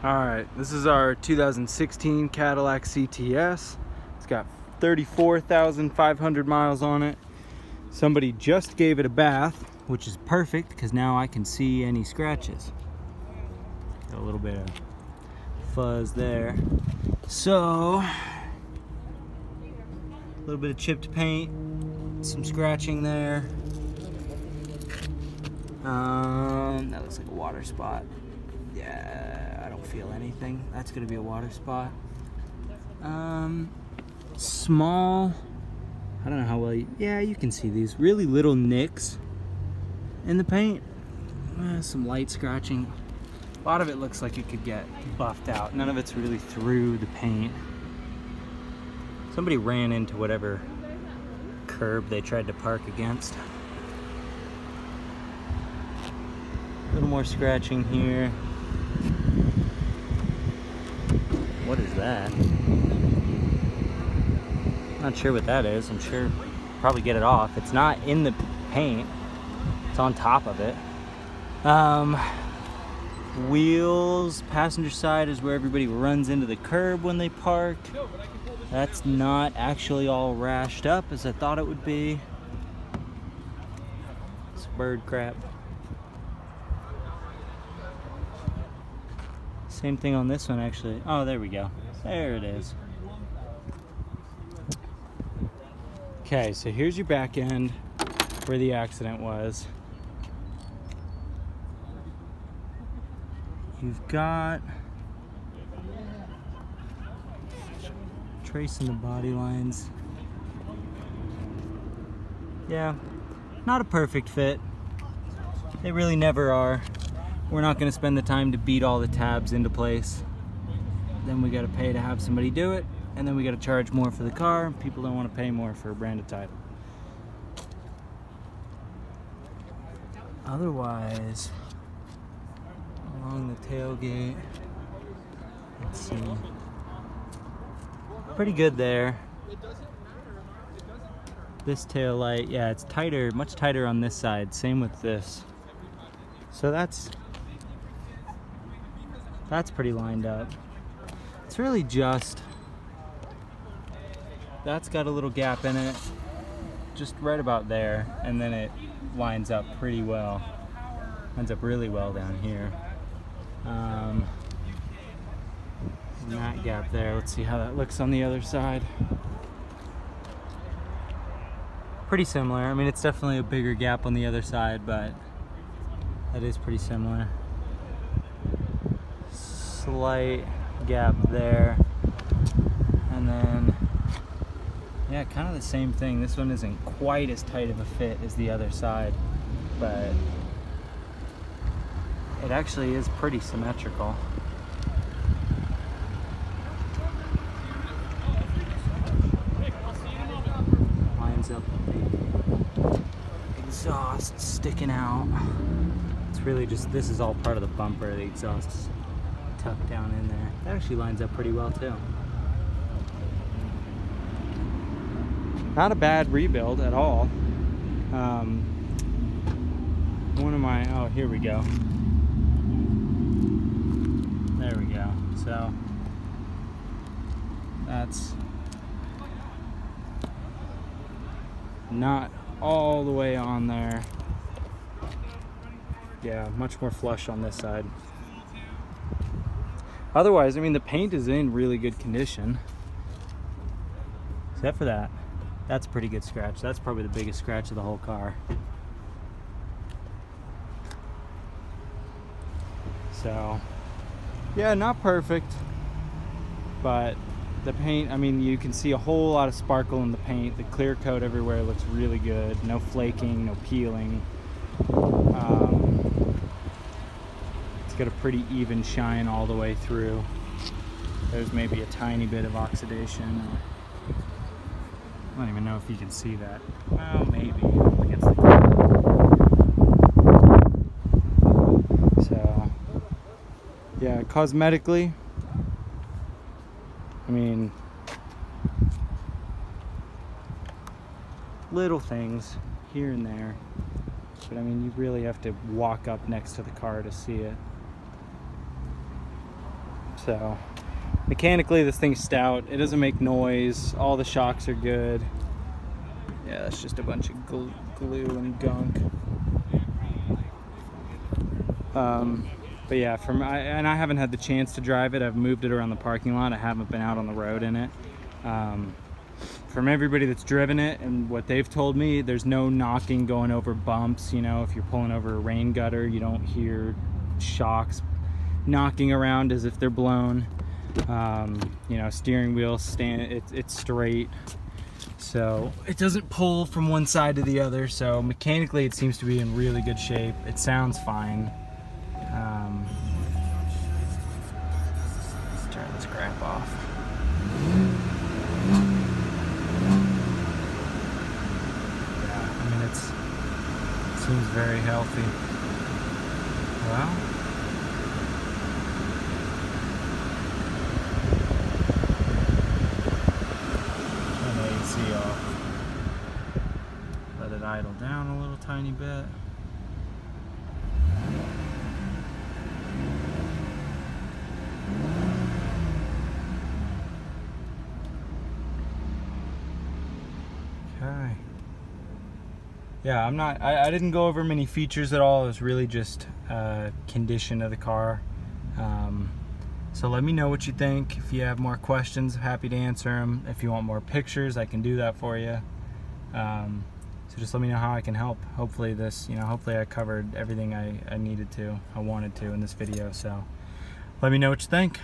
Alright, this is our 2016 Cadillac CTS. It's got 34,500 miles on it. Somebody just gave it a bath, which is perfect because now I can see any scratches. Got a little bit of fuzz there. So, a little bit of chipped paint, some scratching there. That looks like a water spot. Yeah, I don't feel anything. That's gonna be a water spot. Small, I don't know how well yeah, you can see these really little nicks in the paint. Some light scratching. A lot of it looks like it could get buffed out. None of it's really through the paint. Somebody ran into whatever curb they tried to park against. A little more scratching here. What is that? Not sure what that is. I'm sure probably get it off. It's not in the paint. It's on top of it. Wheels, passenger side is where everybody runs into the curb when they park. That's not actually all rashed up as I thought it would be. It's bird crap. Same thing on this one actually. Oh, there we go. There it is. Okay, so here's your back end where the accident was. You've got tracing the body lines. Yeah, not a perfect fit. They really never are. We're not going to spend the time to beat all the tabs into place. Then we got to pay to have somebody do it, and then we got to charge more for the car. People don't want to pay more for a branded title. Otherwise, along the tailgate, let's see, pretty good there. This tail light, yeah, it's tighter, much tighter on this side. Same with this. So that's pretty lined up. It's really just, that's got a little gap in it, just right about there, and then it lines up pretty well. Lines up really well down here. And that gap there, let's see how that looks on the other side. Pretty similar. I mean, it's definitely a bigger gap on the other side, but that is pretty similar. Slight gap there, and then yeah, kind of the same thing. This one isn't quite as tight of a fit as the other side, but it actually is pretty symmetrical. Lines up with the exhaust sticking out. It's really just, this is all part of the bumper. The exhaust is tucked down in there. That actually lines up pretty well too. Not a bad rebuild at all. One of my, oh, here we go. There we go. So that's not all the way on there. Yeah, much more flush on this side. Otherwise, I mean, the paint is in really good condition. Except for that. That's a pretty good scratch. That's probably the biggest scratch of the whole car. So, yeah, not perfect. But the paint, I mean, you can see a whole lot of sparkle in the paint. The clear coat everywhere looks really good. No flaking, no peeling. Got a pretty even shine all the way through. There's maybe a tiny bit of oxidation. I don't even know if you can see that. Well, maybe against the car. So, yeah, cosmetically, I mean, little things here and there, but I mean, you really have to walk up next to the car to see it. So mechanically this thing's stout. It doesn't make noise. All the shocks are good. Yeah, that's just a bunch of glue and gunk. But yeah, and I haven't had the chance to drive it. I've moved it around the parking lot. I haven't been out on the road in it. From everybody that's driven it and what they've told me, there's no knocking going over bumps. You know, if you're pulling over a rain gutter, you don't hear shocks knocking around as if they're blown. You know, steering wheel it's straight, so it doesn't pull from one side to the other. So mechanically it seems to be in really good shape. It sounds fine. Let's turn this crap off. Yeah, I mean it seems very healthy. Well, turn the AC off. Let it idle down a little tiny bit. Okay. Yeah, I didn't go over many features at all. It was really just condition of the car. So let me know what you think. If you have more questions, I'm happy to answer them. If you want more pictures, I can do that for you. So just let me know how I can help. Hopefully hopefully I covered everything I needed to, I wanted to in this video. So let me know what you think.